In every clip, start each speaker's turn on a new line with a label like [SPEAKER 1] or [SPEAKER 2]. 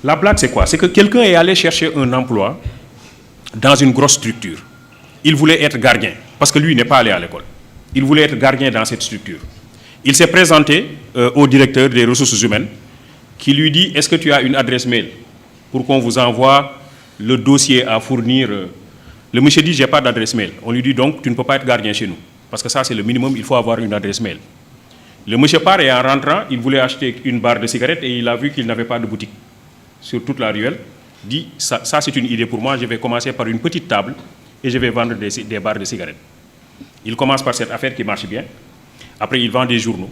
[SPEAKER 1] La blague, c'est quoi? C'est que quelqu'un est allé chercher un emploi dans une grosse structure. Il voulait être gardien, parce que lui n'est pas allé à l'école. Il voulait être gardien dans cette structure. Il s'est présenté au directeur des ressources humaines, qui lui dit: est-ce que tu as une adresse mail pour qu'on vous envoie le dossier à fournir? Le monsieur dit: j'ai pas d'adresse mail. On lui dit: donc tu ne peux pas être gardien chez nous, parce que ça c'est le minimum, il faut avoir une adresse mail. Le monsieur part et en rentrant, il voulait acheter une barre de cigarettes et il a vu qu'il n'avait pas de boutique sur toute la ruelle. Dit: ça c'est une idée pour moi, je vais commencer par une petite table et je vais vendre des barres de cigarettes. Il commence par cette affaire qui marche bien. Après, il vend des journaux.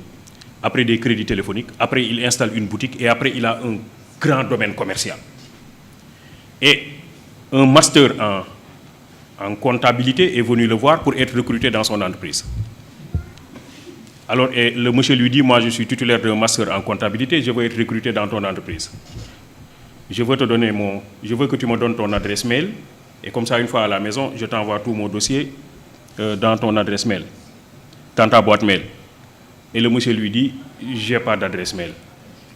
[SPEAKER 1] Après, des crédits téléphoniques. Après, il installe une boutique. Et après, il a un grand domaine commercial. Et un master en comptabilité est venu le voir pour être recruté dans son entreprise. Alors, et le monsieur lui dit: moi, je suis titulaire d'un master en comptabilité, je veux être recruté dans ton entreprise. Je veux que tu me donnes ton adresse mail. Et comme ça, une fois à la maison, je t'envoie tout mon dossier dans ton adresse mail, dans ta boîte mail. Et le monsieur lui dit: j'ai pas d'adresse mail.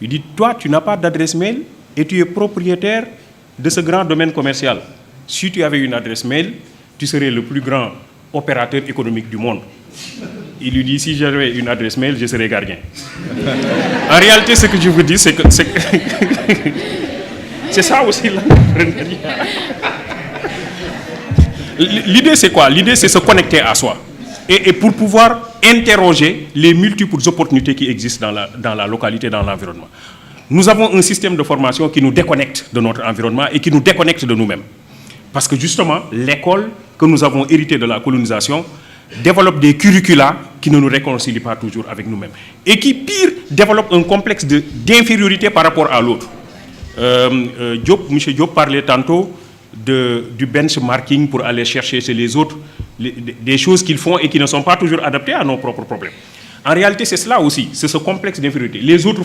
[SPEAKER 1] Il dit: toi, tu n'as pas d'adresse mail et tu es propriétaire de ce grand domaine commercial. Si tu avais une adresse mail, tu serais le plus grand opérateur économique du monde. Il lui dit: si j'avais une adresse mail, je serais gardien. En réalité, ce que je vous dis, c'est que c'est ça aussi l'entrepreneuriat. L'idée, c'est quoi? L'idée, c'est se connecter à soi. Et pour pouvoir interroger les multiples opportunités qui existent dans la localité, dans l'environnement. Nous avons un système de formation qui nous déconnecte de notre environnement et qui nous déconnecte de nous-mêmes. Parce que justement, l'école que nous avons héritée de la colonisation développe des curricula qui ne nous réconcilient pas toujours avec nous-mêmes. Et qui, pire, développe un complexe d'infériorité par rapport à l'autre. M. Diop parlait tantôt du benchmarking pour aller chercher chez les autres des choses qu'ils font et qui ne sont pas toujours adaptées à nos propres problèmes. En réalité, c'est cela aussi, c'est ce complexe d'infériorité. Les autres font